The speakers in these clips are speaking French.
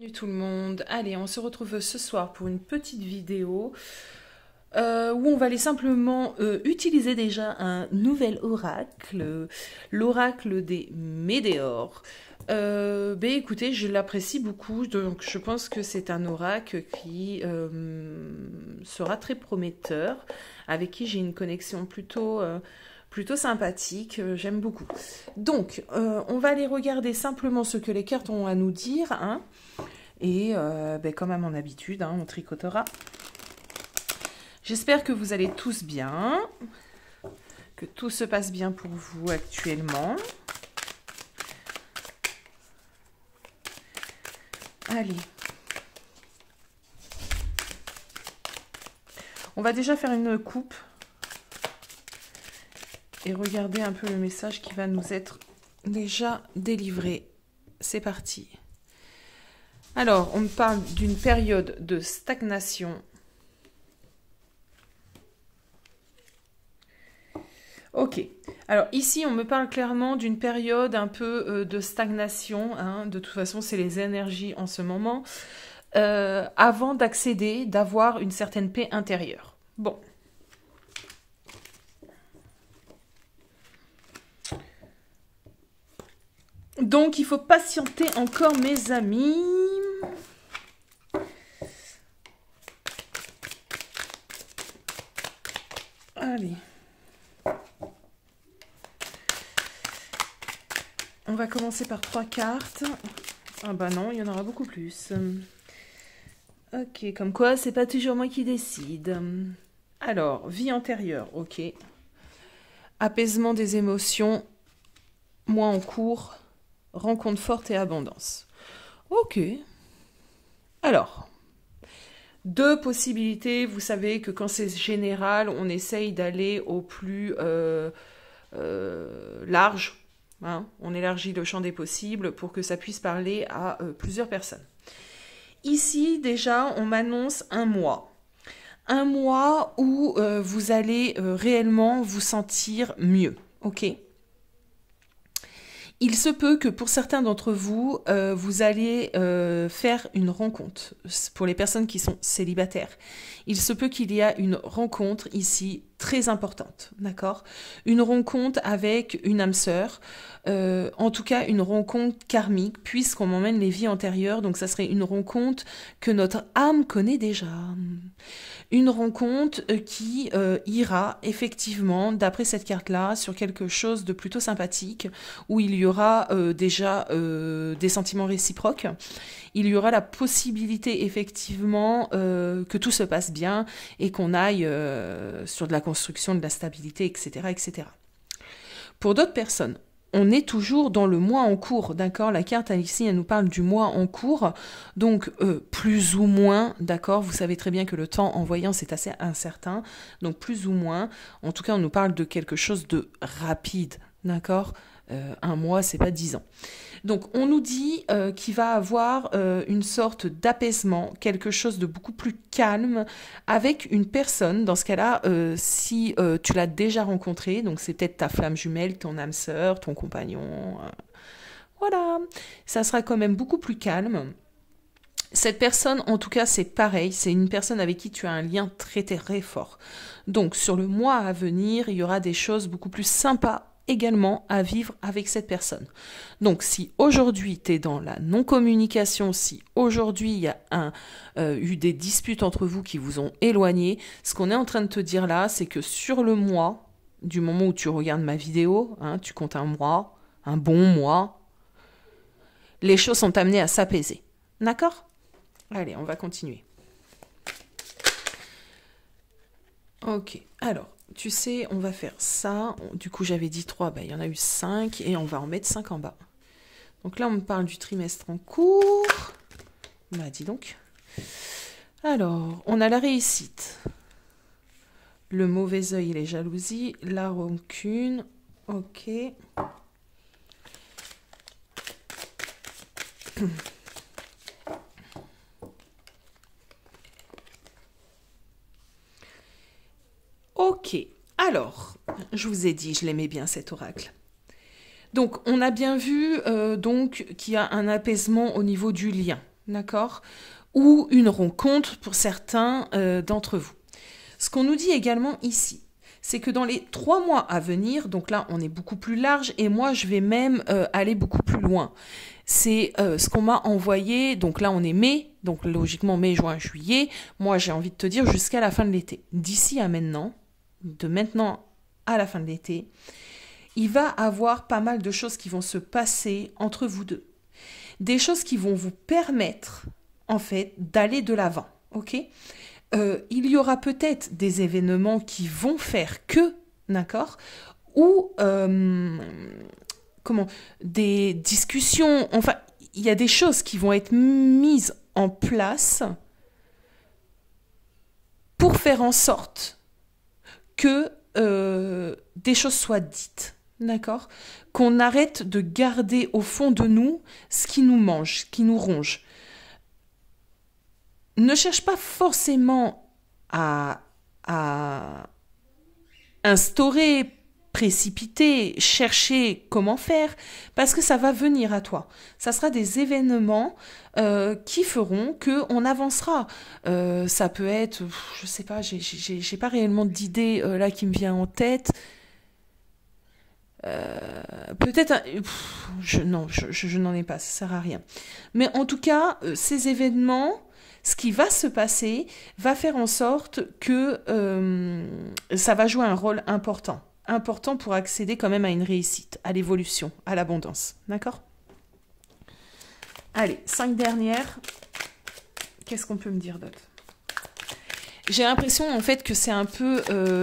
Salut tout le monde, allez on se retrouve ce soir pour une petite vidéo où on va aller simplement utiliser déjà un nouvel oracle, l'oracle des Médéors. Écoutez, je l'apprécie beaucoup, donc je pense que c'est un oracle qui sera très prometteur, avec qui j'ai une connexion plutôt sympathique, j'aime beaucoup. Donc, on va aller regarder simplement ce que les cartes ont à nous dire, hein. Et comme à mon habitude, hein, on tricotera. J'espère que vous allez tous bien, que tout se passe bien pour vous actuellement. Allez. On va déjà faire une coupe et regarder un peu le message qui va nous être déjà délivré. C'est parti. Alors, on me parle d'une période de stagnation. Ok. Alors, ici, on me parle clairement d'une période un peu de stagnation. Hein. De toute façon, c'est les énergies en ce moment. Avant d'accéder, d'avoir une certaine paix intérieure. Bon. Donc, il faut patienter encore, mes amis. Allez. On va commencer par 3 cartes. Ah bah non, il y en aura beaucoup plus. Ok, comme quoi, c'est pas toujours moi qui décide. Alors, vie antérieure, ok. Apaisement des émotions, mois en cours, rencontre forte et abondance. Ok. Alors, 2 possibilités. Vous savez que quand c'est général, on essaye d'aller au plus large. Hein, on élargit le champ des possibles pour que ça puisse parler à plusieurs personnes. Ici, déjà, on m'annonce un mois. Un mois où vous allez réellement vous sentir mieux. Ok ? Il se peut que pour certains d'entre vous, vous allez faire une rencontre. Pour les personnes qui sont célibataires, il se peut qu'il y ait une rencontre ici très importante, d'accord ? Une rencontre avec une âme sœur, en tout cas une rencontre karmique, puisqu'on m'emmène les vies antérieures, donc ça serait une rencontre que notre âme connaît déjà. Une rencontre qui ira effectivement, d'après cette carte-là, sur quelque chose de plutôt sympathique, où il y aura déjà des sentiments réciproques. Il y aura la possibilité effectivement que tout se passe bien et qu'on aille sur de la construction, de la stabilité, etc., etc. Pour d'autres personnes, on est toujours dans le mois en cours, d'accord ? La carte ici, elle nous parle du mois en cours, donc plus ou moins, d'accord ? Vous savez très bien que le temps en voyant, c'est assez incertain, donc plus ou moins, en tout cas, on nous parle de quelque chose de rapide, d'accord ? Un mois, c'est pas 10 ans. Donc, on nous dit qu'il va avoir une sorte d'apaisement, quelque chose de beaucoup plus calme avec une personne. Dans ce cas-là, si tu l'as déjà rencontré, donc c'est peut-être ta flamme jumelle, ton âme sœur, ton compagnon. Voilà, ça sera quand même beaucoup plus calme. Cette personne, en tout cas, c'est pareil. C'est une personne avec qui tu as un lien très, très fort. Donc, sur le mois à venir, il y aura des choses beaucoup plus sympas également à vivre avec cette personne. Donc si aujourd'hui tu es dans la non-communication, si aujourd'hui il y a eu des disputes entre vous qui vous ont éloigné, ce qu'on est en train de te dire là, c'est que sur le mois, du moment où tu regardes ma vidéo, hein, tu comptes un mois, un bon mois, les choses sont amenées à s'apaiser. D'accord ? Allez, on va continuer. Ok, alors, tu sais, on va faire ça. Du coup, j'avais dit 3, il y en a eu 5 et on va en mettre 5 en bas. Donc là, on me parle du trimestre en cours. Bah, dis donc. Alors, on a la réussite. Le mauvais œil et les jalousies. La rancune. Ok. Ok, alors, je vous ai dit, je l'aimais bien cet oracle. Donc, on a bien vu donc qu'il y a un apaisement au niveau du lien. d'accord? Ou une rencontre pour certains d'entre vous. Ce qu'on nous dit également ici, c'est que dans les 3 mois à venir, donc là on est beaucoup plus large et moi je vais même aller beaucoup plus loin. C'est ce qu'on m'a envoyé, donc là on est mai, donc logiquement mai, juin, juillet, moi j'ai envie de te dire jusqu'à la fin de l'été. D'ici à maintenant, de maintenant à la fin de l'été, il va avoir pas mal de choses qui vont se passer entre vous deux. Des choses qui vont vous permettre en fait d'aller de l'avant, ok? Il y aura peut-être des événements qui vont faire que, d'accord, ou comment, des discussions, enfin, il y a des choses qui vont être mises en place pour faire en sorte que des choses soient dites, d'accord, qu'on arrête de garder au fond de nous ce qui nous mange, ce qui nous ronge. Ne cherche pas forcément à instaurer, précipiter, chercher comment faire, parce que ça va venir à toi. Ça sera des événements qui feront que on avancera. Ça peut être, je sais pas, j'ai pas réellement d'idée là qui me vient en tête. Peut-être, non, je n'en ai pas, ça sert à rien. Mais en tout cas, ces événements, ce qui va se passer va faire en sorte que ça va jouer un rôle important. Important pour accéder quand même à une réussite, à l'évolution, à l'abondance. D'accord? Allez, 5 dernières. Qu'est-ce qu'on peut me dire d'autre? J'ai l'impression en fait que c'est un peu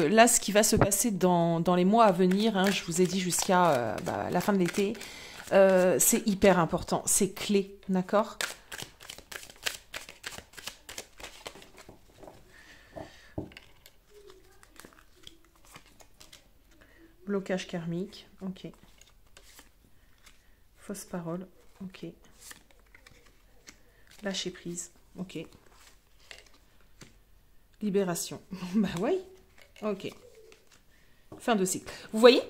là ce qui va se passer dans les mois à venir. Hein, je vous ai dit jusqu'à la fin de l'été. C'est hyper important, c'est clé, d'accord? Blocage karmique, ok. Fausse parole, ok. Lâcher prise, ok. Libération, bah oui, ok. Fin de cycle. Vous voyez?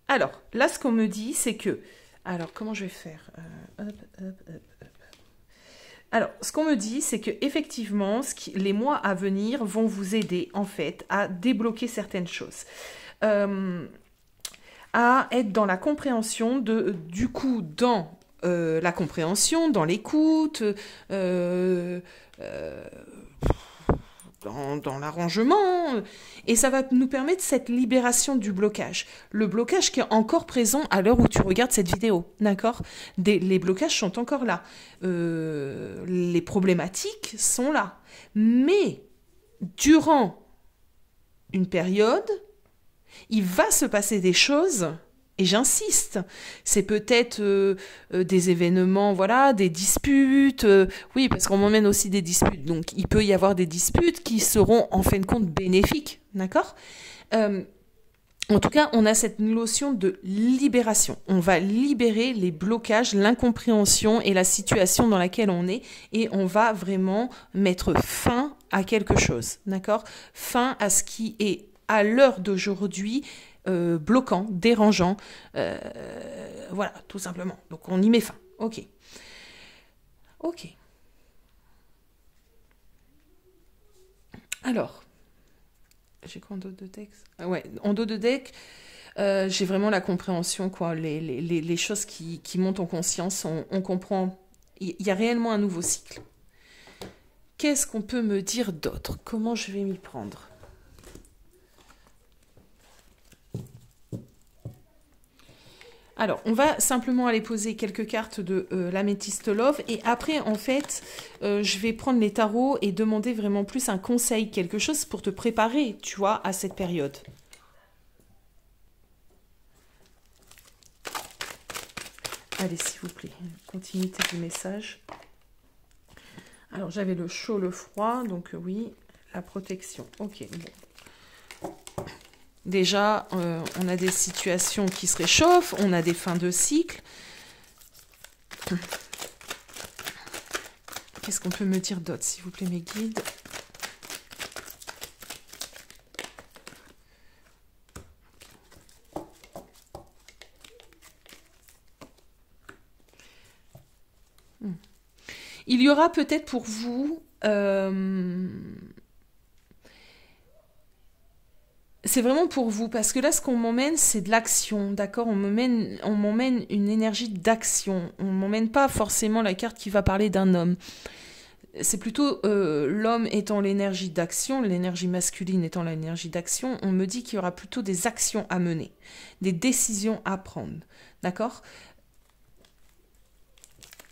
Alors, là, ce qu'on me dit, c'est que... Alors, comment je vais faire? Alors, ce qu'on me dit, c'est que effectivement, les mois à venir vont vous aider, en fait, à débloquer certaines choses. À être dans la compréhension du coup, dans la compréhension, dans l'écoute, dans l'arrangement, et ça va nous permettre cette libération du blocage. Le blocage qui est encore présent à l'heure où tu regardes cette vidéo, d'accord? Les blocages sont encore là. Les problématiques sont là. Mais, durant une période, il va se passer des choses. Et j'insiste, c'est peut-être des événements, voilà, des disputes. Oui, parce qu'on m'emmène aussi des disputes. Donc, il peut y avoir des disputes qui seront, en fin de compte, bénéfiques. D'accord? En tout cas, on a cette notion de libération. On va libérer les blocages, l'incompréhension et la situation dans laquelle on est. Et on va vraiment mettre fin à quelque chose. D'accord? Fin à ce qui est, à l'heure d'aujourd'hui, bloquant, dérangeant, voilà, tout simplement. Donc on y met fin. Ok. Ok. Alors, j'ai quoi en dos de deck? Ouais, en dos de deck, j'ai vraiment la compréhension, quoi. Les choses qui montent en conscience, on comprend. Il y a réellement un nouveau cycle. Qu'est-ce qu'on peut me dire d'autre? Comment je vais m'y prendre? Alors, on va simplement aller poser quelques cartes de l'améthyste love et après, en fait, je vais prendre les tarots et demander vraiment plus un conseil, quelque chose pour te préparer, tu vois, à cette période. Allez, s'il vous plaît, continuité du message. Alors, j'avais le chaud, le froid, donc oui, la protection. Ok, bon. Déjà, on a des situations qui se réchauffent, on a des fins de cycle. Qu'est-ce qu'on peut me dire d'autre, s'il vous plaît, mes guides? Il y aura peut-être pour vous... c'est vraiment pour vous, parce que là, ce qu'on m'emmène, c'est de l'action, d'accord? On m'emmène une énergie d'action. On m'emmène pas forcément la carte qui va parler d'un homme. C'est plutôt l'homme étant l'énergie d'action, l'énergie masculine étant l'énergie d'action. On me dit qu'il y aura plutôt des actions à mener, des décisions à prendre, d'accord?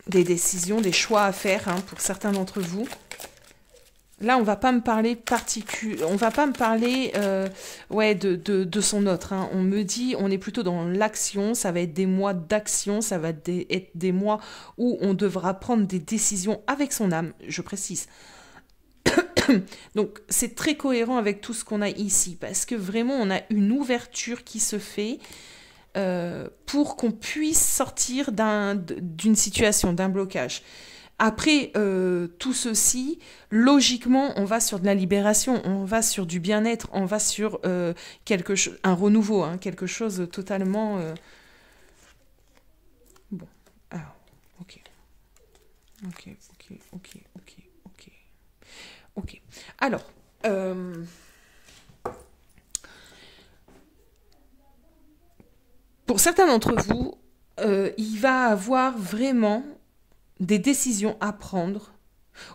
Des décisions, des choix à faire hein, pour certains d'entre vous. Là, on va pas me parler on va pas me parler ouais, de son autre. Hein. On me dit, on est plutôt dans l'action, ça va être des mois d'action, ça va être des mois où on devra prendre des décisions avec son âme, je précise. Donc, c'est très cohérent avec tout ce qu'on a ici, parce que vraiment, on a une ouverture qui se fait pour qu'on puisse sortir d'une situation, d'un blocage. Après tout ceci, logiquement, on va sur de la libération, on va sur du bien-être, on va sur un renouveau, hein, quelque chose de totalement... Bon, alors, ok. Alors, pour certains d'entre vous, il va avoir vraiment... des décisions à prendre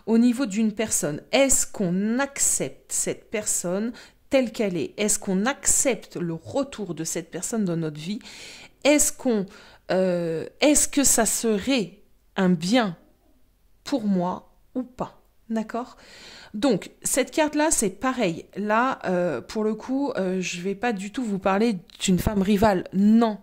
au niveau d'une personne. Est-ce qu'on accepte cette personne telle qu'elle est? Est-ce qu'on accepte le retour de cette personne dans notre vie? Est-ce que ça serait un bien pour moi ou pas? D'accord? Donc, cette carte-là, c'est pareil. Là, pour le coup, je ne vais pas du tout vous parler d'une femme rivale. Non.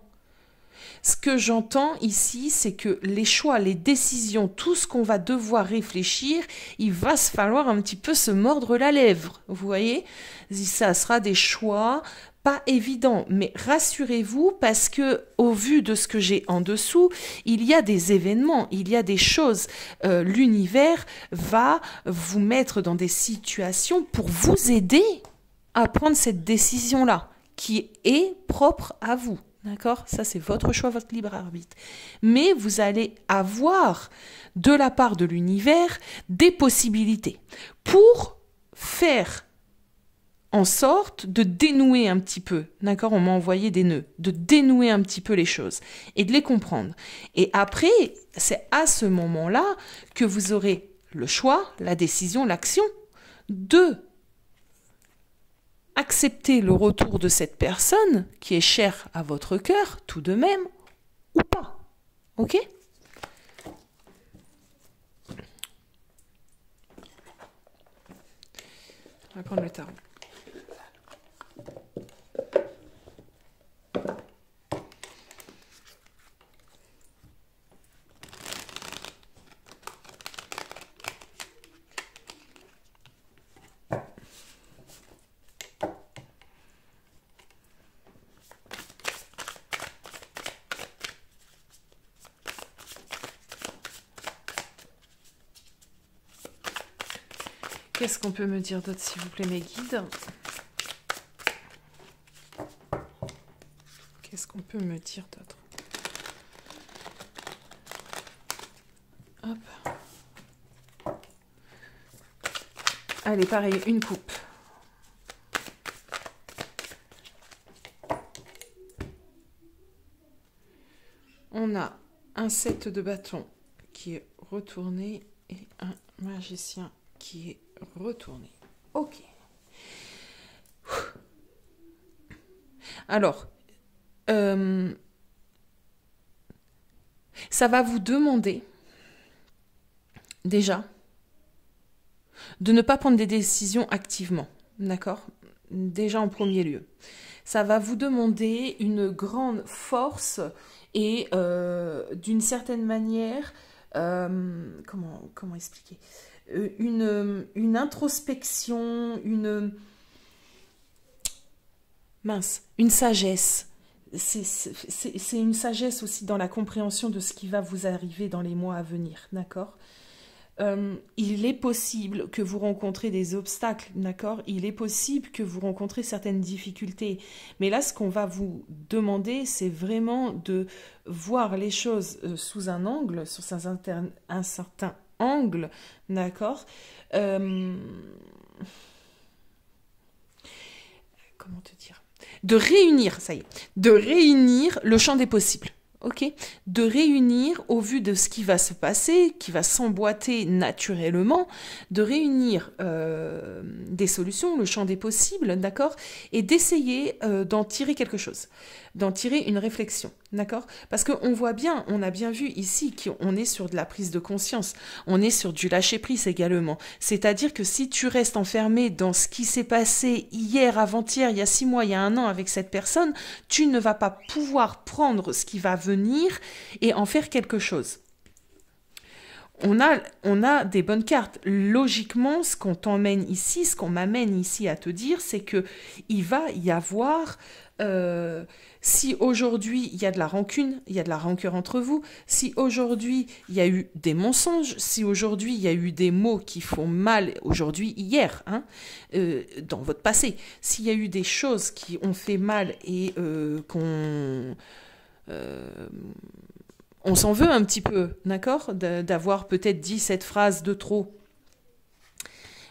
Ce que j'entends ici, c'est que les choix, les décisions, tout ce qu'on va devoir réfléchir, il va se falloir un petit peu se mordre la lèvre. Vous voyez? Ça sera des choix pas évidents. Mais rassurez-vous, parce que au vu de ce que j'ai en dessous, il y a des événements, il y a des choses. L'univers va vous mettre dans des situations pour vous aider à prendre cette décision-là, qui est propre à vous. D'accord? Ça, c'est votre choix, votre libre arbitre. Mais vous allez avoir, de la part de l'univers, des possibilités pour faire en sorte de dénouer un petit peu. D'accord? On m'a envoyé des nœuds. De dénouer un petit peu les choses et de les comprendre. Et après, c'est à ce moment-là que vous aurez le choix, la décision, l'action de accepter le retour de cette personne qui est chère à votre cœur, tout de même, ou pas. Ok? On va prendre le tarot. Qu'est-ce qu'on peut me dire d'autre, s'il vous plaît, mes guides? Qu'est-ce qu'on peut me dire d'autre? Hop. Allez, pareil, une coupe. On a un 7 de bâton qui est retourné et un magicien qui est retourné. Ok. Alors, ça va vous demander déjà de ne pas prendre des décisions activement, d'accord? Déjà en premier lieu. Ça va vous demander une grande force et d'une certaine manière, comment expliquer? Une introspection, une sagesse. C'est une sagesse aussi dans la compréhension de ce qui va vous arriver dans les mois à venir, d'accord? il est possible que vous rencontrez des obstacles, d'accord? Il est possible que vous rencontrez certaines difficultés. Mais là, ce qu'on va vous demander, c'est vraiment de voir les choses sous un angle, sous un certain angle, d'accord? Euh, comment te dire? De réunir, ça y est, de réunir le champ des possibles. Ok, de réunir au vu de ce qui va se passer, qui va s'emboîter naturellement, de réunir des solutions, le champ des possibles, d'accord, et d'essayer d'en tirer quelque chose, d'en tirer une réflexion, d'accord, parce qu'on voit bien, on a bien vu ici qu'on est sur de la prise de conscience, on est sur du lâcher-prise également, c'est-à-dire que si tu restes enfermé dans ce qui s'est passé hier, avant-hier, il y a 6 mois, il y a 1 an avec cette personne, tu ne vas pas pouvoir prendre ce qui va venir et en faire quelque chose. On a des bonnes cartes. Logiquement, ce qu'on t'emmène ici, ce qu'on m'amène ici à te dire, c'est que il va y avoir, si aujourd'hui il y a de la rancune, il y a de la rancœur entre vous, si aujourd'hui il y a eu des mensonges, si aujourd'hui il y a eu des mots qui font mal, aujourd'hui, hier, hein, dans votre passé, s'il y a eu des choses qui ont fait mal et on s'en veut un petit peu, d'accord, d'avoir peut-être dit cette phrase de trop.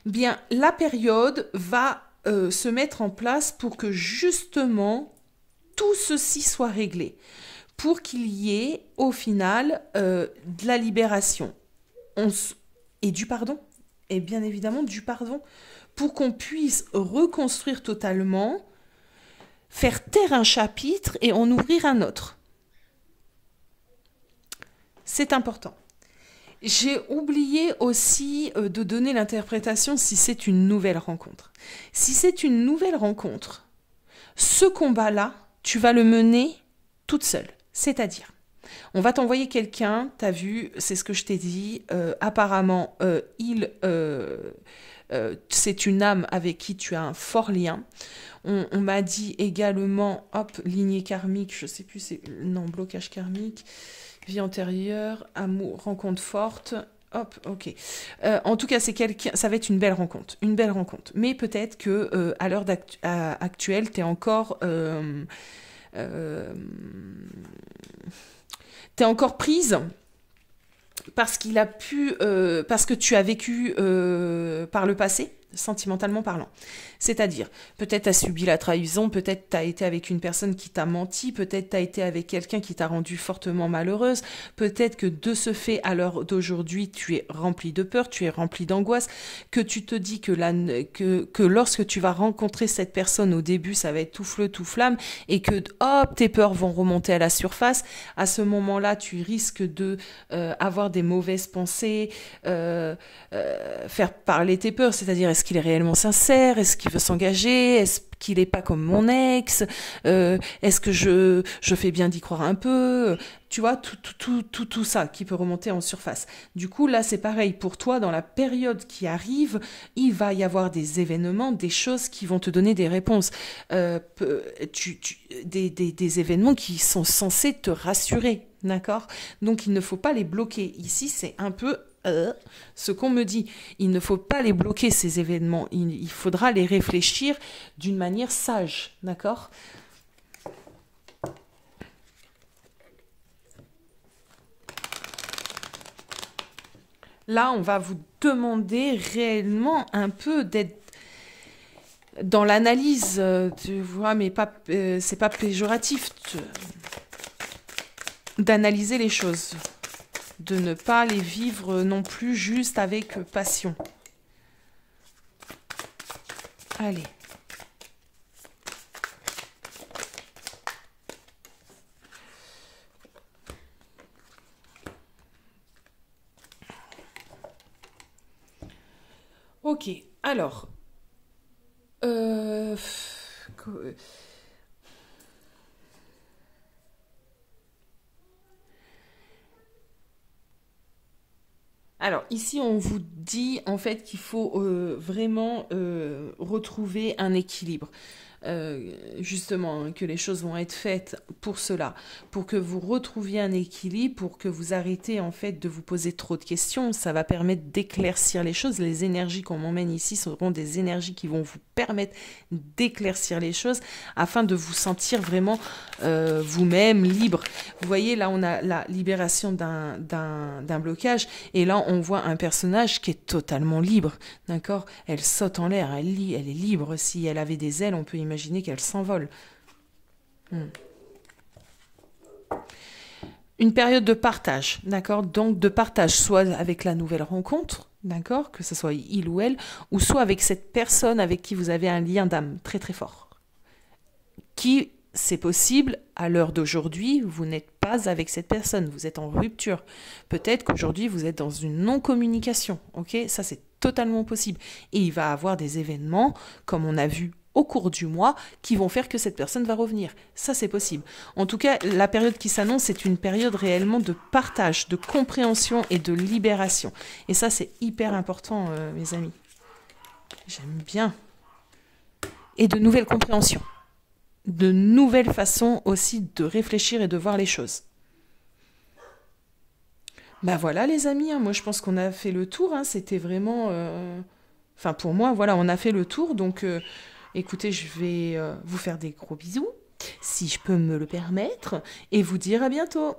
Bien, la période va se mettre en place pour que justement tout ceci soit réglé, pour qu'il y ait au final de la libération et du pardon, et bien évidemment du pardon, pour qu'on puisse reconstruire totalement, faire taire un chapitre et en ouvrir un autre. C'est important. J'ai oublié aussi de donner l'interprétation si c'est une nouvelle rencontre. Si c'est une nouvelle rencontre, ce combat-là, tu vas le mener toute seule. C'est-à-dire, on va t'envoyer quelqu'un, t'as vu, c'est ce que je t'ai dit, apparemment, c'est une âme avec qui tu as un fort lien. On m'a dit également, hop, lignée karmique, je sais plus, non, blocage karmique, vie antérieure, amour, rencontre forte, hop, ok. En tout cas, c'est quelqu'un, ça va être une belle rencontre. Mais peut-être que à l'heure actuelle, t'es encore prise parce parce que tu as vécu par le passé, sentimentalement parlant. C'est-à-dire, peut-être tu as subi la trahison, peut-être tu as été avec une personne qui t'a menti, peut-être tu as été avec quelqu'un qui t'a rendu fortement malheureuse, peut-être que de ce fait, à l'heure d'aujourd'hui, tu es rempli de peur, tu es rempli d'angoisse, que tu te dis que lorsque tu vas rencontrer cette personne au début, ça va être tout feu, tout flamme, et que hop, tes peurs vont remonter à la surface. À ce moment-là, tu risques de avoir des mauvaises pensées, faire parler tes peurs, c'est-à-dire est-ce qu'il est réellement sincère, est-ce qu'il veut s'engager, est-ce qu'il n'est pas comme mon ex, est-ce que je fais bien d'y croire un peu, tu vois, tout ça qui peut remonter en surface. Du coup, là, c'est pareil pour toi, dans la période qui arrive, il va y avoir des événements, des choses qui vont te donner des réponses, des événements qui sont censés te rassurer, d'accord? Donc, il ne faut pas les bloquer. Ici, c'est un peu ce qu'on me dit. Il ne faut pas les bloquer, ces événements. Il faudra les réfléchir d'une manière sage, d'accord? Là, on va vous demander réellement un peu d'être dans l'analyse, tu vois, mais pas, c'est pas péjoratif, d'analyser les choses, de ne pas les vivre non plus juste avec passion. Allez. Ok, alors. Alors, ici, on vous dit en fait qu'il faut vraiment retrouver un équilibre. justement, hein, que les choses vont être faites pour cela, pour que vous retrouviez un équilibre, pour que vous arrêtez en fait de vous poser trop de questions. Ça va permettre d'éclaircir les choses. Les énergies qu'on m'emmène ici seront des énergies qui vont vous permettre d'éclaircir les choses afin de vous sentir vraiment vous-même libre. Vous voyez, là, on a la libération d'un blocage et là, on voit un personnage qui est totalement libre, d'accord? Elle saute en l'air, elle est libre. Si elle avait des ailes, on peut imaginer qu'elle s'envole. Une période de partage, d'accord? Donc de partage, soit avec la nouvelle rencontre, d'accord? Que ce soit il ou elle, ou soit avec cette personne avec qui vous avez un lien d'âme très très fort. Qui, c'est possible, à l'heure d'aujourd'hui, vous n'êtes pas avec cette personne, vous êtes en rupture. Peut-être qu'aujourd'hui, vous êtes dans une non-communication, ok? Ça, c'est totalement possible. Et il va y avoir des événements, comme on a vu au cours du mois, qui vont faire que cette personne va revenir. Ça, c'est possible. En tout cas, la période qui s'annonce, c'est une période réellement de partage, de compréhension et de libération. Et ça, c'est hyper important, mes amis. J'aime bien. Et de nouvelles compréhensions. De nouvelles façons aussi de réfléchir et de voir les choses. Ben voilà, les amis, hein, moi, je pense qu'on a fait le tour. Hein, c'était vraiment... Enfin, pour moi, voilà, on a fait le tour, donc... Écoutez, je vais vous faire des gros bisous, si je peux me le permettre, et vous dire à bientôt.